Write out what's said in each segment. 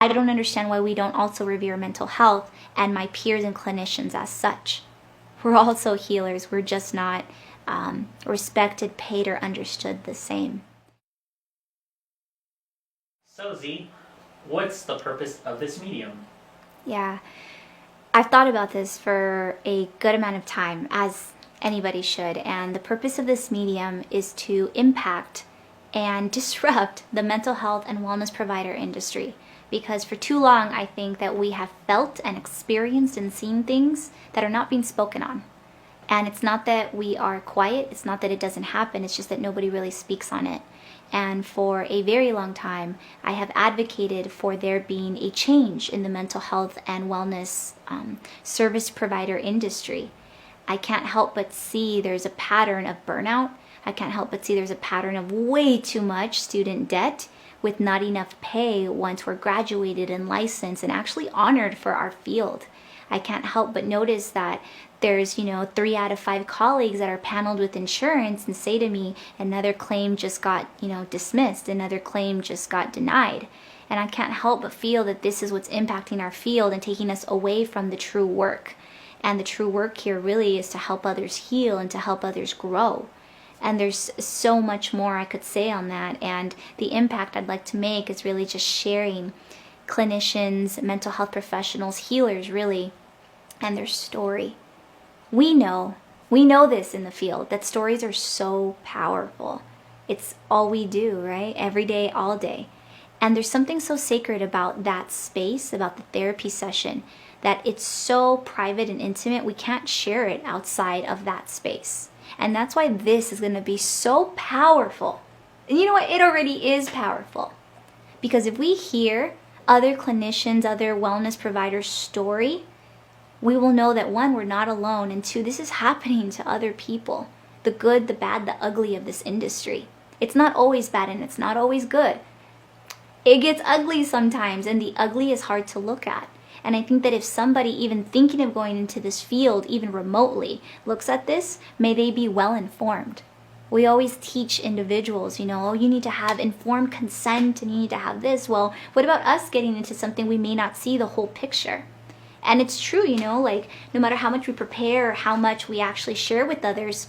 I don't understand why we don't also revere mental health and my peers and clinicians as such. We're also healers. We're just not respected, paid, or understood the same. So Z, what's the purpose of this medium? Yeah, I've thought about this for a good amount of time, as anybody should, and the purpose of this medium is to impact and disrupt the mental health and wellness provider industry. Because for too long, I think that we have felt and experienced and seen things that are not being spoken on. And it's not that we are quiet, it's not that it doesn't happen, it's just that nobody really speaks on it. And for a very long time, I have advocated for there being a change in the mental health and wellness service provider industry. I can't help but see there's a pattern of burnout. I can't help but see there's a pattern of way too much student debt with not enough pay once we're graduated and licensed and actually honored for our field. I can't help but notice that there's, 3 out of 5 colleagues that are paneled with insurance and say to me, another claim just got, dismissed, another claim just got denied. And I can't help but feel that this is what's impacting our field and taking us away from the true work. And the true work here really is to help others heal and to help others grow. And there's so much more I could say on that. And the impact I'd like to make is really just sharing clinicians, mental health professionals, healers really, and their story. We know this in the field, that stories are so powerful. It's all we do, right? Every day, all day. And there's something so sacred about that space, about the therapy session, that it's so private and intimate, we can't share it outside of that space. And that's why this is going to be so powerful. And you know what? It already is powerful. Because if we hear other clinicians, other wellness providers' story, we will know that 1, we're not alone, and 2, this is happening to other people. The good, the bad, the ugly of this industry. It's not always bad and it's not always good. It gets ugly sometimes, and the ugly is hard to look at. And I think that if somebody even thinking of going into this field, even remotely, looks at this, may they be well informed. We always teach individuals, oh, you need to have informed consent and you need to have this. Well, what about us getting into something we may not see the whole picture? And it's true, like no matter how much we prepare or how much we actually share with others,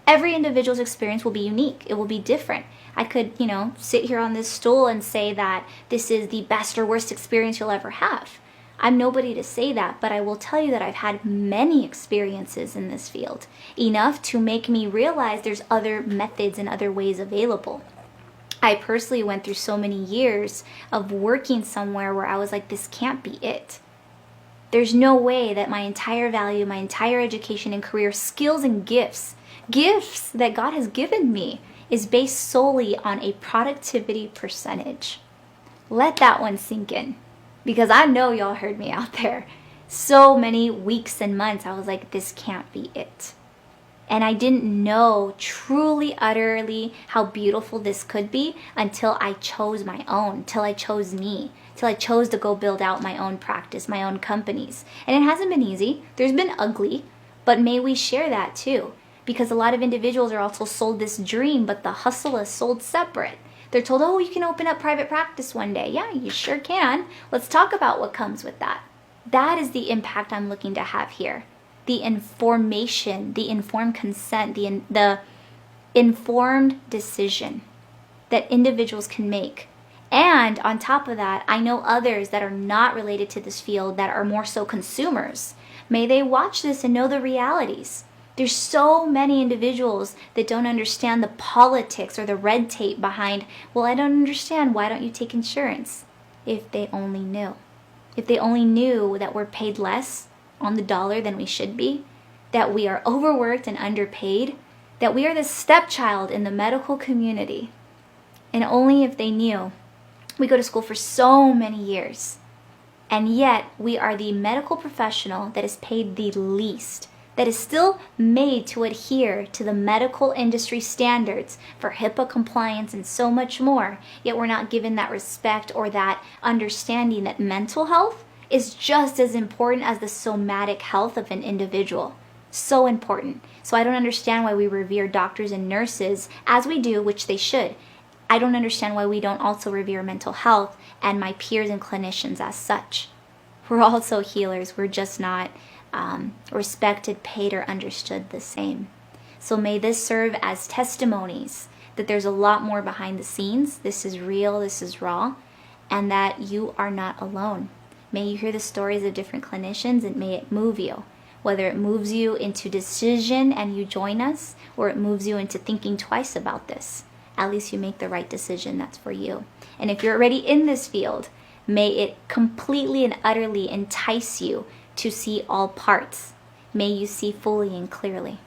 every individual's experience will be unique. It will be different. I could, sit here on this stool and say that this is the best or worst experience you'll ever have. I'm nobody to say that, but I will tell you that I've had many experiences in this field, enough to make me realize there's other methods and other ways available. I personally went through so many years of working somewhere where I was like, this can't be it. There's no way that my entire value, my entire education and career, skills and gifts that God has given me is based solely on a productivity percentage. Let that one sink in. Because I know y'all heard me out there. So many weeks and months, I was like, this can't be it. And I didn't know truly, utterly how beautiful this could be until I chose my own, till I chose me, till I chose to go build out my own practice, my own companies. And it hasn't been easy. There's been ugly, but may we share that too. Because a lot of individuals are also sold this dream, but the hustle is sold separate. They're told, oh, you can open up private practice one day. Yeah, you sure can. Let's talk about what comes with that. That is the impact I'm looking to have here. The information, the informed consent, the informed decision that individuals can make. And on top of that, I know others that are not related to this field that are more so consumers. May they watch this and know the realities. There's so many individuals that don't understand the politics or the red tape behind, well, I don't understand, why don't you take insurance? If they only knew. If they only knew that we're paid less on the dollar than we should be, that we are overworked and underpaid, that we are the stepchild in the medical community. And only if they knew. We go to school for so many years, and yet we are the medical professional that is paid the least, that is still made to adhere to the medical industry standards for HIPAA compliance and so much more, yet we're not given that respect or that understanding that mental health is just as important as the somatic health of an individual. So important. So I don't understand why we revere doctors and nurses as we do, which they should. I don't understand why we don't also revere mental health and my peers and clinicians as such. We're also healers. We're just not respected, paid, or understood the same. So may this serve as testimonies that there's a lot more behind the scenes. This is real, this is raw, and that you are not alone. May you hear the stories of different clinicians and may it move you. Whether it moves you into decision and you join us, or it moves you into thinking twice about this, at least you make the right decision that's for you. And if you're already in this field, may it completely and utterly entice you to see all parts. May you see fully and clearly.